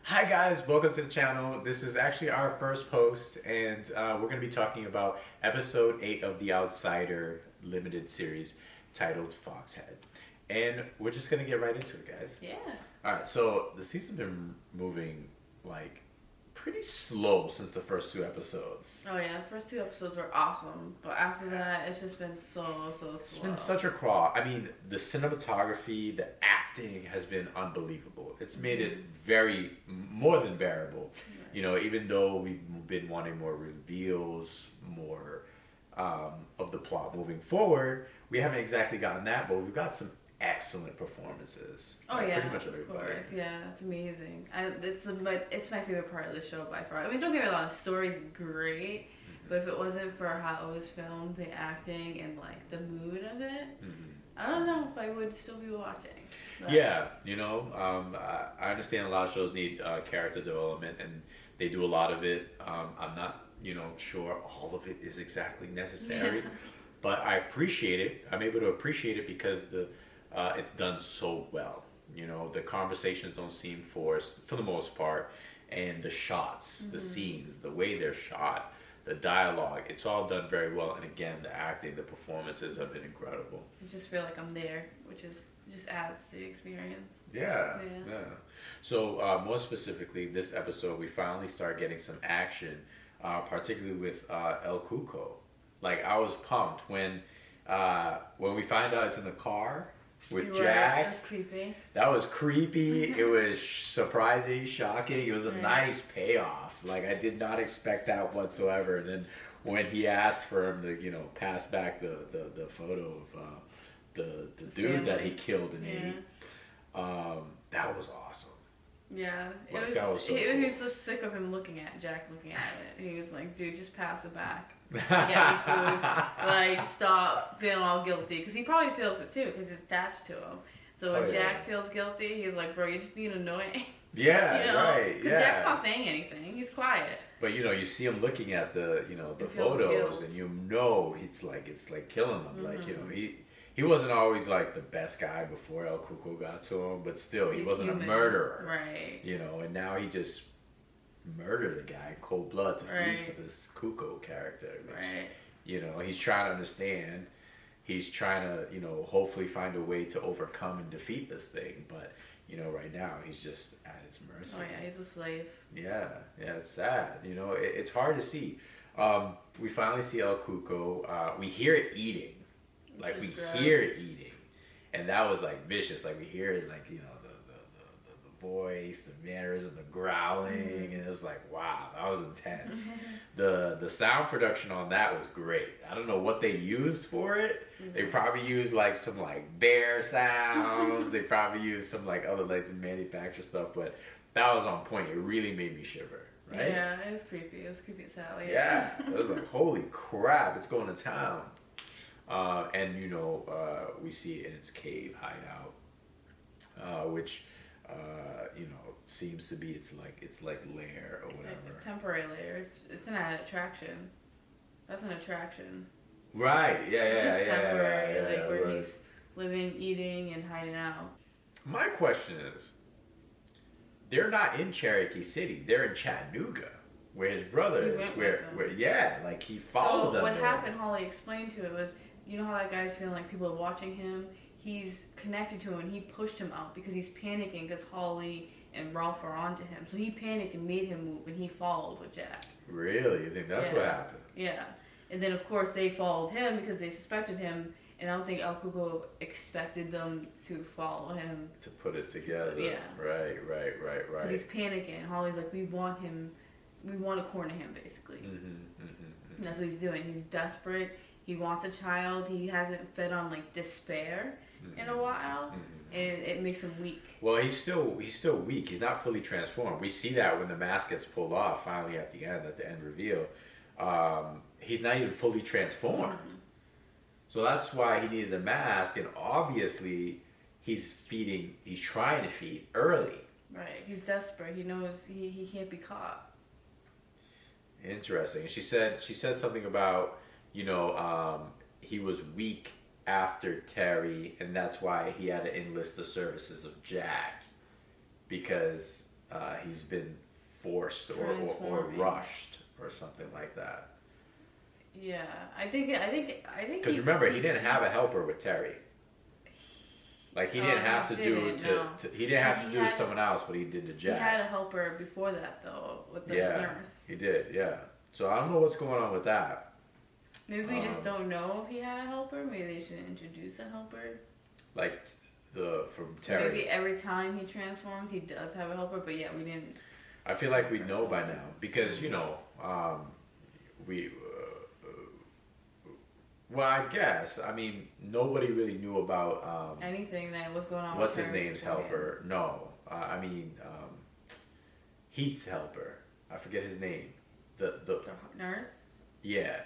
Hi guys, welcome to the channel. This is actually our first post, and we're going to be talking about episode 8 of the Outsider limited series titled Foxhead. And we're just going to get right into it, guys. Yeah. Alright, so the season's been moving like pretty slow since the first 2 episodes. Oh yeah, the first 2 episodes were awesome, but after that, it's just been so slow. It's been such a crawl. I mean, the cinematography, the acting has been unbelievable. It's made it very, more than bearable. Right. You know, even though we've been wanting more reveals, more of the plot moving forward, we haven't exactly gotten that, but we've got some excellent performances. Oh like, yeah, pretty much everybody. Of course, yeah, it's amazing. It's my favorite part of the show by far. I mean, don't get me wrong, the story's great, but if it wasn't for how it was filmed, the acting and like the mood of it, I don't know if I would still be watching. But. Yeah, you know, I understand a lot of shows need character development, and they do a lot of it. I'm not, sure all of it is exactly necessary, but I appreciate it. I'm able to appreciate it because it's done so well. You know, the conversations don't seem forced for the most part, and the shots, the scenes, the way they're shot, the dialogue, it's all done very well. And again, the acting, the performances have been incredible. I just feel like I'm there, which just adds to the experience. Yeah. So more specifically, this episode, we finally start getting some action, particularly with El Cuco. Like, I was pumped when we find out it's in the car with Jack. That was creepy. That was creepy. It was surprising, shocking. It was a nice payoff. Like, I did not expect that whatsoever. And then when he asked for him to, pass back the photo of the dude that he killed and ate, that was awesome. Yeah, like, it was. So he cool. was so sick of him Jack looking at it. He was like, "Dude, just pass it back. Get me food. Like, stop feeling all guilty." Because he probably feels it too, because it's attached to him. So when Jack feels guilty, he's like, "Bro, you're just being annoying." Yeah, right. Because Jack's not saying anything. He's quiet. But you see him looking at the photos, and it's like killing him. Like he wasn't always like the best guy before El Cuco got to him, but still he wasn't human. A murderer, right? And now he just murdered a guy in cold blood to feed to this Cuco character. Which, he's trying to understand. He's trying to hopefully find a way to overcome and defeat this thing, but right now he's just at its mercy. Oh yeah, he's a slave. Yeah, it's sad. It's hard to see. We finally see El Cuco. We hear it eating. Like, we hear it eating, and that was like vicious. Like, we hear it, like, the voice, the mannerism, the growling, and it was like, wow, that was intense. The sound production on that was great. I don't know what they used for it. They probably used like some like bear sounds. They probably used some like other like manufactured stuff, but that was on point. It really made me shiver. Right? Yeah, it was creepy. It was creepy as hell. Yeah, it was like, holy crap, it's going to town. And we see it in its cave hideout, which seems to be its lair or whatever. A temporary lair. It's an attraction. That's an attraction. Right. Yeah. It's just temporary, yeah, where he's living, eating, and hiding out. My question is, they're not in Cherokee City. They're in Chattanooga, where his brother is. Where he followed them. So what there. happened? Holly explained to it was, you know how that guy's feeling like people are watching him. He's connected to him, and he pushed him out because he's panicking because Holly and Ralph are onto him. So he panicked and made him move, and he followed with Jack. Really? You think that's what happened? Yeah. And then, of course, they followed him because they suspected him, and I don't think El Cuco expected them to follow him. To put it together. Yeah. Right. Because he's panicking. Holly's like, we want to corner him, basically. And that's what he's doing. He's desperate. He wants a child. He hasn't fed on, like, despair in a while, and it makes him weak. Well, he's still weak. He's not fully transformed. We see that when the mask gets pulled off finally at the end reveal. He's not even fully transformed. So that's why he needed the mask, and obviously he's trying to feed early. Right. He's desperate. He knows he can't be caught. Interesting. And she said something about, he was weak after Terry, and that's why he had to enlist the services of Jack, because he's been forced or rushed or something like that. Yeah, I think. Because remember, he didn't have a helper with Terry. Like he didn't have to do he didn't have to do to someone else what he did to Jack. He had a helper before that though, with the nurse. He did, yeah. So I don't know what's going on with that. Maybe we just don't know if he had a helper. Maybe they should introduce a helper. Like from Terry. Maybe every time he transforms, he does have a helper. But yeah, we didn't. I feel like we know by now because we. Well, I guess. I mean, nobody really knew about anything that was going on. What's his name's helper? No, Heat's helper. I forget his name. The nurse. Yeah,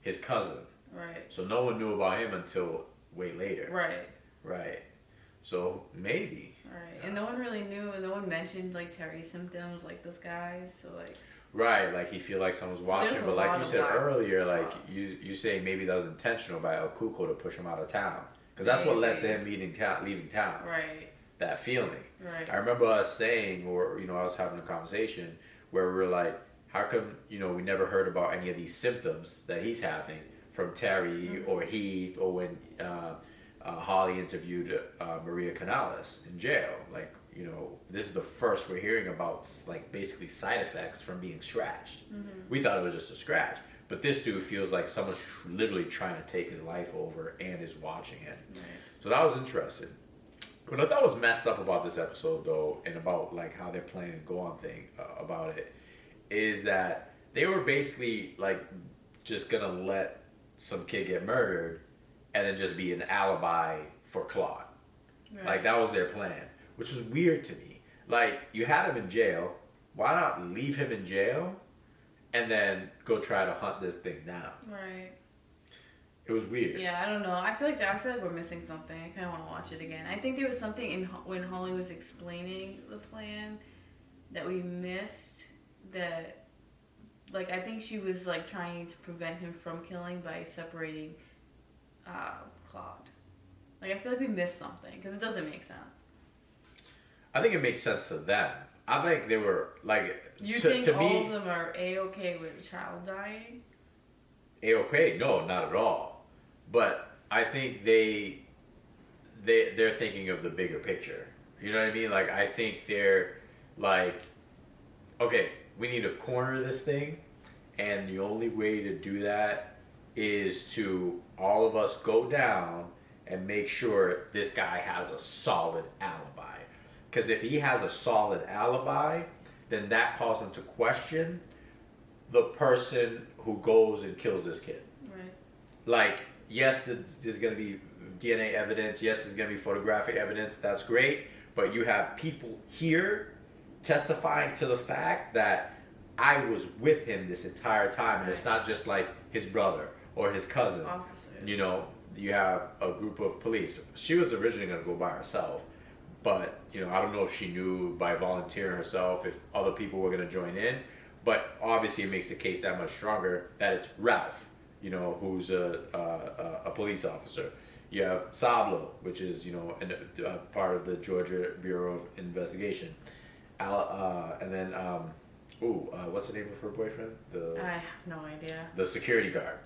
his cousin. Right. So no one knew about him until way later. Right. Right. So maybe. Right, and no one really knew. No one mentioned like Terry's symptoms, like this guy's. So like. Right, like he feel like someone's watching, but like you said earlier, like you saying maybe that was intentional by El Cuco to push him out of town, because that's what led to him leaving town. Right. That feeling. Right. I remember us saying, or I was having a conversation where we were like, how come we never heard about any of these symptoms that he's having from Terry or Heath, or when Holly interviewed Maria Canales in jail, like. This is the first we're hearing about, like, basically side effects from being scratched. Mm-hmm. We thought it was just a scratch. But this dude feels like someone's literally trying to take his life over and is watching it. Right. So that was interesting. What I thought was messed up about this episode, though, and about, like, how they're planning to go on about it, is that they were basically, like, just going to let some kid get murdered and then just be an alibi for Claude. Right. Like, that was their plan. Which was weird to me. Like, you had him in jail. Why not leave him in jail and then go try to hunt this thing down? Right. It was weird. Yeah, I don't know. I feel like we're missing something. I kind of want to watch it again. I think there was something when Holly was explaining the plan that we missed. That, like, I think she was like trying to prevent him from killing by separating Claude. Like, I feel like we missed something because it doesn't make sense. I think it makes sense to them. I think they were like. You think all of them are A-okay with a child dying? A-okay? No, not at all. But I think they're thinking of the bigger picture. You know what I mean? Like, I think they're like, okay, we need to corner this thing, and the only way to do that is to all of us go down and make sure this guy has a solid alibi. Because if he has a solid alibi, then that calls into question the person who goes and kills this kid. Right. Like, yes, there's going to be DNA evidence. Yes, there's going to be photographic evidence. That's great. But you have people here testifying to the fact that I was with him this entire time. And it's not just like his brother or his cousin. Officers. You have a group of police. She was originally going to go by herself. But, I don't know if she knew by volunteering herself if other people were going to join in. But obviously it makes the case that much stronger that it's Ralph, who's a police officer. You have Sablo, which is, part of the Georgia Bureau of Investigation. And then, what's the name of her boyfriend? I have no idea. The security guard.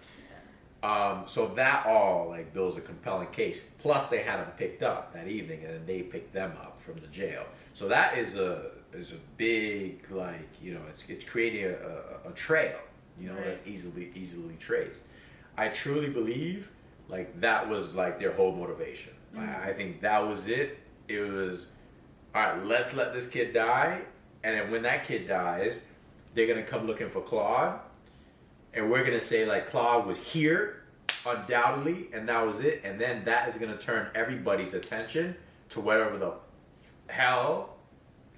So that all like builds a compelling case. Plus, they had them picked up that evening, and then they picked them up from the jail. So that is a big it's creating a trail, right. That's easily traced. I truly believe like that was like their whole motivation. Mm-hmm. I think that was it. It was all right. Let's let this kid die, and then when that kid dies, they're gonna come looking for Claude. And we're going to say, like, Claude was here, undoubtedly, and that was it. And then that is going to turn everybody's attention to whatever the hell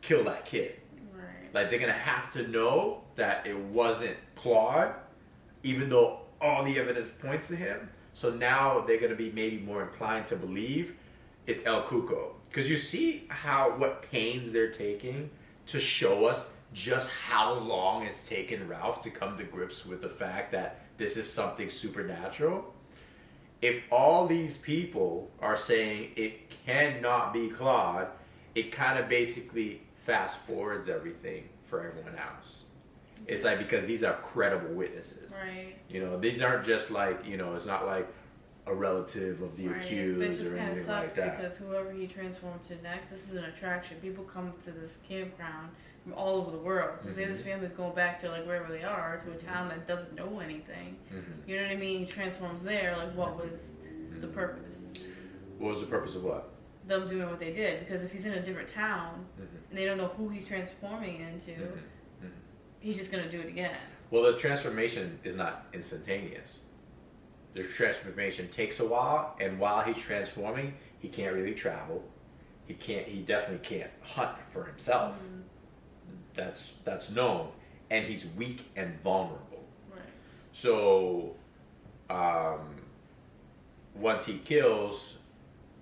killed that kid. Right. Like, they're going to have to know that it wasn't Claude, even though all the evidence points to him. So now they're going to be maybe more inclined to believe it's El Cuco. Because you see what pains they're taking to show us just how long it's taken Ralph to come to grips with the fact that this is something supernatural. If all these people are saying it cannot be Claude, it kind of basically fast forwards everything for everyone else. It's like, because these are credible witnesses. Right. You know, these aren't just like, you know, it's not like a relative of the accused But it just or kind of anything like sucks that. because whoever he transformed to next, this is an attraction. People come to this campground from all over the world. So say this family's going back to like wherever they are, to a town that doesn't know anything. You know what I mean? He transforms there. Like, what was the purpose? What was the purpose of what? Them doing what they did. Because if he's in a different town and they don't know who he's transforming into, he's just gonna do it again. Well, the transformation is not instantaneous. The transformation takes a while, and while he's transforming, he can't really travel. He definitely can't hunt for himself. That's known. And he's weak and vulnerable. Right. So, once he kills,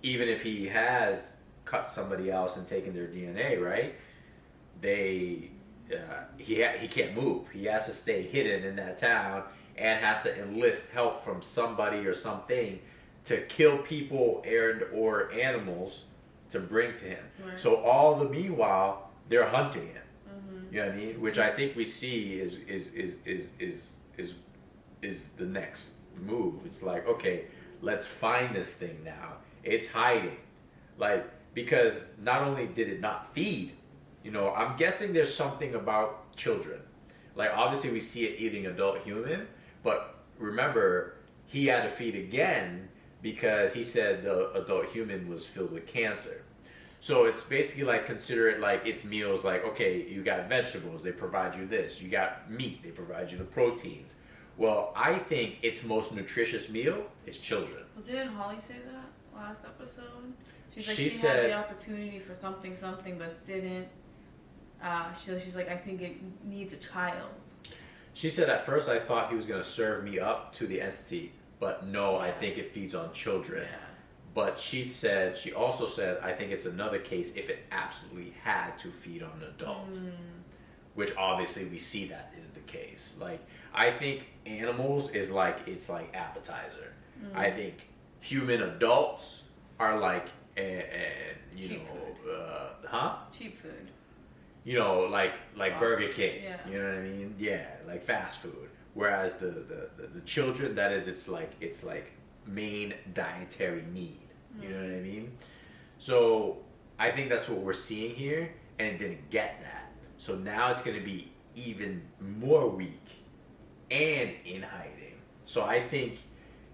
even if he has cut somebody else and taken their DNA, right? He can't move. He has to stay hidden in that town and has to enlist help from somebody or something to kill people and or animals to bring to him. Right. So all the meanwhile, they're hunting him. You know what I mean? Which I think we see is the next move. It's like, okay, let's find this thing now. It's hiding. Like, because not only did it not feed, you know, I'm guessing there's something about children. Like, obviously we see it eating adult human, but remember, he had to feed again because he said the adult human was filled with cancer. So it's basically like, consider it like it's meals like, okay, you got vegetables, they provide you this. You got meat, they provide you the proteins. Well, I think its most nutritious meal is children. Well, didn't Holly say that last episode? She's like, She she said, had the opportunity for something, but didn't. She's like, I think it needs a child. She said, at first I thought he was going to serve me up to the entity, but no, I think it feeds on children. Yeah. But she also said, I think it's another case if it absolutely had to feed on an adult. Which obviously we see that is the case. Like, I think animals is like, it's like appetizer. I think human adults are like, Cheap cheap food. You know, like Burger King. Yeah. You know what I mean? Yeah, like fast food. Whereas the children, that is, it's like main dietary need. You know what I mean? So I think that's what we're seeing here, and it didn't get that. So now it's going to be even more weak and in hiding. So I think,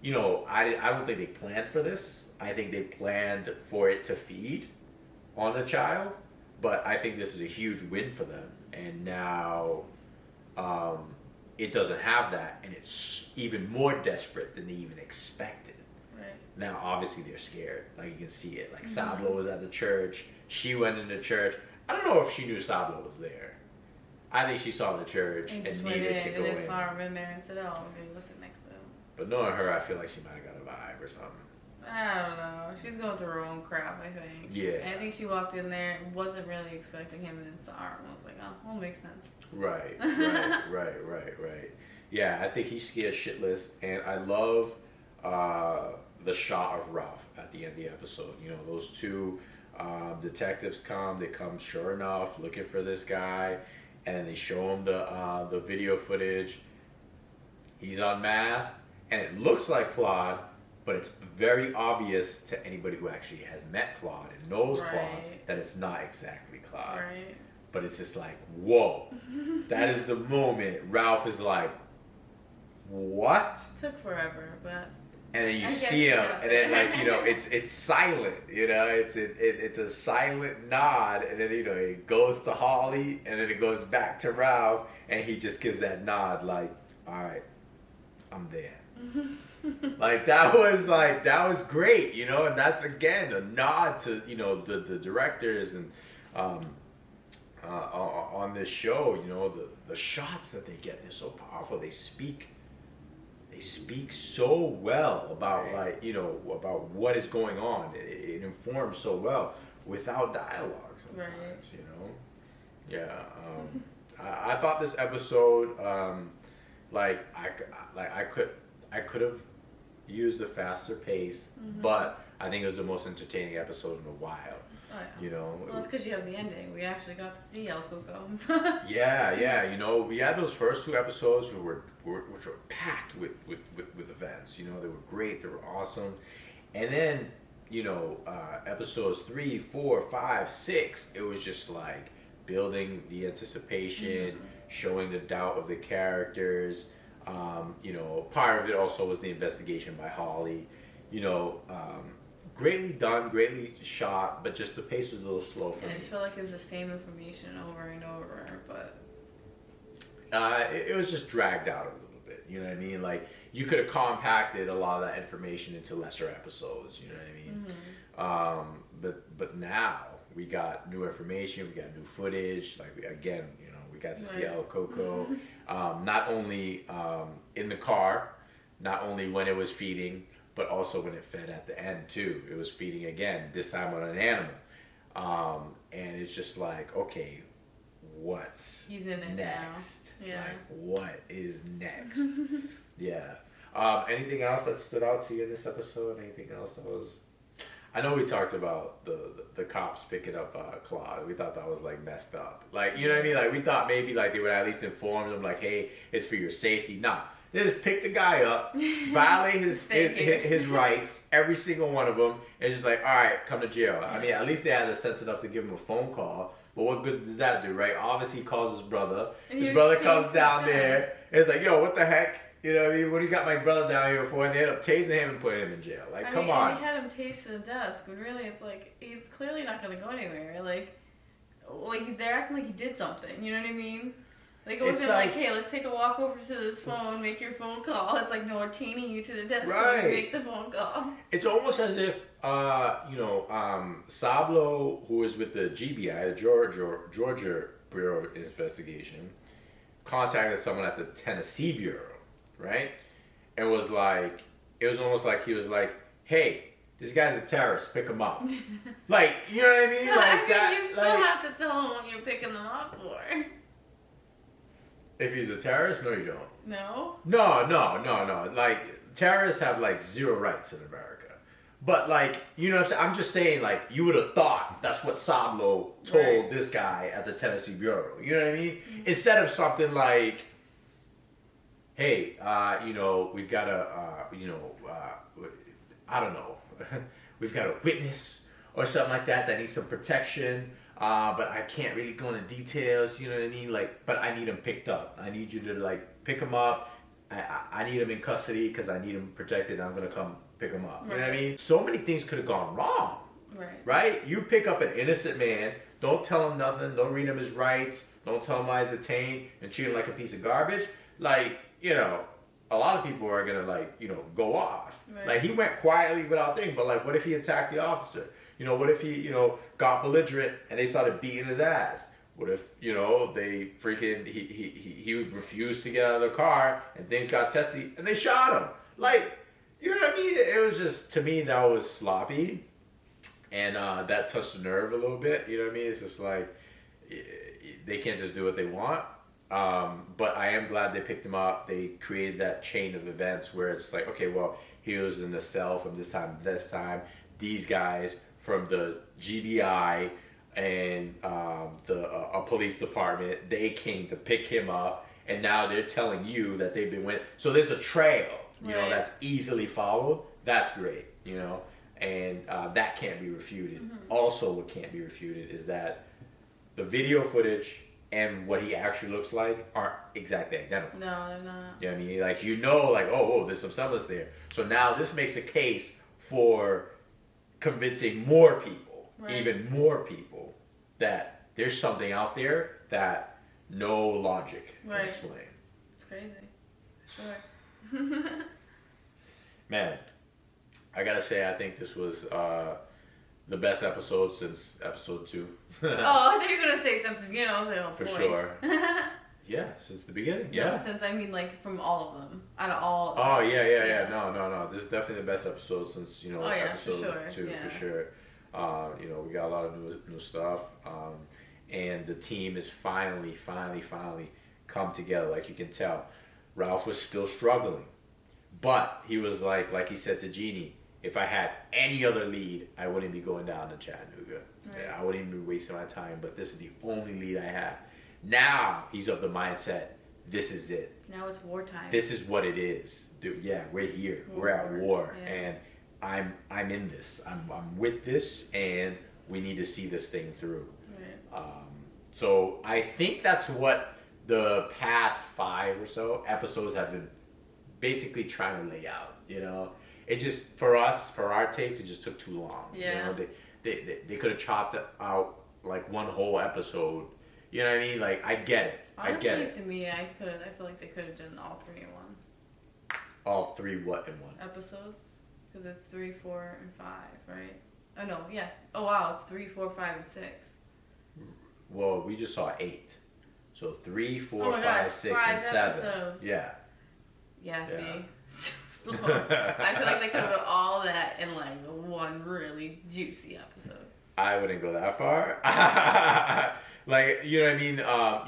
you know, I don't think they planned for this. I think they planned for it to feed on a child, but I think this is a huge win for them. And now it doesn't have that, and it's even more desperate than they even expected. Right. Now, obviously, they're scared. Like, you can see it. Like, Sablo was at the church. She went into church. I don't know if she knew Sablo was there. I think she saw the church and needed to go in. And then saw him in there and said, oh, maybe we'll sit next to him. But knowing her, I feel like she might have got a vibe or something. I don't know. She's going through her own crap, I think. Yeah. And I think she walked in there, wasn't really expecting him, and then saw him. I was like, oh, well, makes sense. Right. Yeah, I think he's scared shitless, and I love the shot of Ralph at the end of the episode. You know, those two detectives they come sure enough looking for this guy, and then they show him the video footage. He's unmasked, and it looks like Claude, but it's very obvious to anybody who actually has met Claude and knows Claude that it's not exactly Claude. Right. But it's just like, whoa. That is the moment Ralph is like, what? Took forever, but... And then you see him, and then, like, you know, it's silent, you know, it's a silent nod, and then, you know, it goes to Holly, and then it goes back to Ralph, and he just gives that nod, like, all right, I'm there. Like, that was great, you know, and that's, again, a nod to, you know, the directors and on this show, you know, the shots that they get, they're so powerful. They speak so well about, like, you know, about what is going on. It informs so well without dialogue sometimes, you know. Yeah, I thought this episode, I could have used a faster pace, but I think it was the most entertaining episode in a while. Oh, yeah. You know. Well, it's because you have the ending. We actually got to see El Cuco. Yeah. You know, we had those first 2 episodes which were packed with events. You know, they were great. They were awesome. And then, you know, episodes 3, 4, 5, 6, it was just like building the anticipation, showing the doubt of the characters. You know, part of it also was the investigation by Holly. You know, greatly done, greatly shot, but just the pace was a little slow for me. I just felt like it was the same information over and over, but it was just dragged out a little bit. You know what I mean? Like, you could have compacted a lot of that information into lesser episodes. You know what I mean? But now we got new information, we got new footage. Like, we got to see El Coco, not only in the car, not only when it was feeding, but also when it fed at the end too. It was feeding again, this time on an animal. And it's just like, okay, what's next? Yeah. Like, what is next? Yeah. Anything else that stood out to you in this episode? Anything else that was... I know we talked about the cops picking up Claude. We thought that was like messed up. Like, you know what I mean? Like, we thought maybe like they would at least inform them like, hey, it's for your safety. Nah. They just pick the guy up, violate his rights, every single one of them, and just like, all right, come to jail. I mean, at least they had the sense enough to give him a phone call. But what good does that do, right? Obviously, he calls his brother. His brother comes down there, and it's like, yo, what the heck? You know what I mean? What do you got my brother down here for? And they end up tasing him and putting him in jail. Like, come on. And they had him tased to the desk, but really, it's like, he's clearly not going to go anywhere. Like they're acting like he did something. You know what I mean? Like, it wasn't like, hey, let's take a walk over to this phone, make your phone call. It's like, no, we're chaining you to the desk and make the phone call. It's almost as if, Sablo, who is with the GBI, the Georgia Bureau of Investigation, contacted someone at the Tennessee Bureau, right? And was like, it was almost like he was like, hey, this guy's a terrorist, pick him up. Like, you know what I mean? Like, you still have to tell him what you're picking them up for. If he's a terrorist, no, you don't. No? No. Like, terrorists have, like, 0 rights in America. But, like, you know what I'm saying? I'm just saying, like, you would have thought that's what Sablo told this guy at the Tennessee Bureau. You know what I mean? Mm-hmm. Instead of something like, hey, we've got I don't know. We've got a witness or something like that needs some protection. But I can't really go into details, you know what I mean? Like, but I need him picked up. I need you to, like, pick him up. I need him in custody because I need him protected. I'm going to come pick him up. You know what I mean? So many things could have gone wrong. Right? You pick up an innocent man. Don't tell him nothing. Don't read him his rights. Don't tell him why he's detained and treat him like a piece of garbage. Like, you know, a lot of people are going to, like, you know, go off. Like, he went quietly without thinking, but, like, what if he attacked the officer? You know, what if he, you know, got belligerent and they started beating his ass? What if, you know, they freaking, he refused to get out of the car and things got testy and they shot him? Like, you know what I mean? It was just, to me, that was sloppy. And that touched the nerve a little bit. You know what I mean? It's just like, they can't just do what they want. But I am glad they picked him up. They created that chain of events where it's like, okay, well, he was in the cell from this time to this time. These guys from the GBI and a police department, they came to pick him up, and now they're telling you that they've been winning. So there's a trail, you know, that's easily followed. That's great, you know, and that can't be refuted. Mm-hmm. Also, what can't be refuted is that the video footage and what he actually looks like aren't exactly identical. No, they're not. You know what I mean? Like, you know, like, oh, there's some semblance there. So now this makes a case for convincing more people, even more people, that there's something out there that no logic can explain. It's crazy. Sure. Man, I gotta say, I think this was the best episode since episode 2. Oh, I thought you were gonna say since the beginning. I was like, oh, for sure. Yeah, since the beginning. Yeah. No, since, I mean, like, from all of them. Out of all. Oh, yeah. No. This is definitely the best episode since, you know, episode 2, for sure. You know, we got a lot of new stuff. And the team is finally come together. Like, you can tell. Ralph was still struggling. But he was like he said to Jeannie, if I had any other lead, I wouldn't be going down to Chattanooga. Right. I wouldn't even be wasting my time. But this is the only lead I have. Now he's of the mindset. This is it. Now it's wartime. This is what it is. Dude, yeah, we're here. We're at war, and I'm in this. I'm with this, and we need to see this thing through. Right. So I think that's what the past 5 or so episodes have been basically trying to lay out. You know, it just for us, for our taste, it just took too long. Yeah. You know, they could have chopped it out like one whole episode. You know what I mean? Like, I get it. Honestly, I get it. to me, I feel like they could have done all 3 in one. All 3 what in one? Episodes? Because it's 3, 4, and 5, right? Oh, no, yeah. Oh, wow, it's 3, 4, 5, and 6. Well, we just saw 8. So 3, 4, Oh my 5, God, 6, 5 and 7. episodes. Yeah. Yeah, Yeah. see? So, I feel like they could have done all that in like one really juicy episode. I wouldn't go that far. Like, you know what I mean?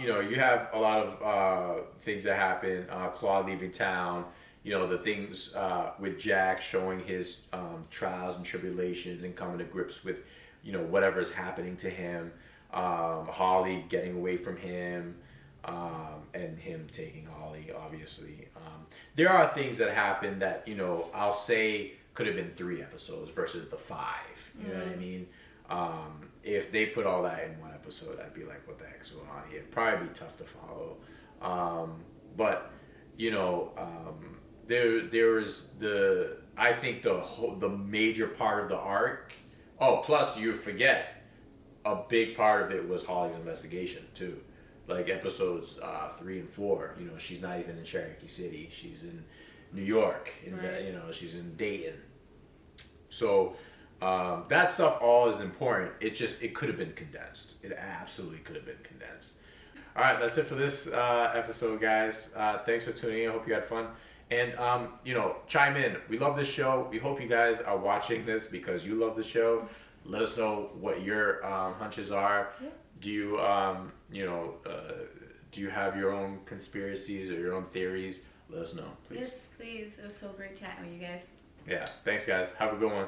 You know, you have a lot of things that happen. Claude leaving town. You know, the things with Jack showing his trials and tribulations and coming to grips with, you know, whatever's happening to him. Holly getting away from him. And him taking Holly, obviously. There are things that happen that, you know, I'll say could have been 3 episodes versus the 5. You know what I mean? If they put all that in one episode, I'd be like, what the heck's going on here? It'd probably be tough to follow. But, you know, there is I think the major part of the arc. Oh, plus you forget a big part of it was Holly's investigation too. Like episodes 3 and 4, you know, she's not even in Cherokee City. She's in New York. Right. You know, she's in Dayton. So that stuff all is important. It could have been condensed. It absolutely could have been condensed. All right, that's it for this episode, guys. Thanks for tuning in. I hope you had fun. And, you know, chime in. We love this show. We hope you guys are watching this because you love the show. Let us know what your hunches are. Yeah. Do you, you know, do you have your own conspiracies or your own theories? Let us know, please. Yes, please. It was so great chatting with you guys. Yeah. Thanks, guys. Have a good one.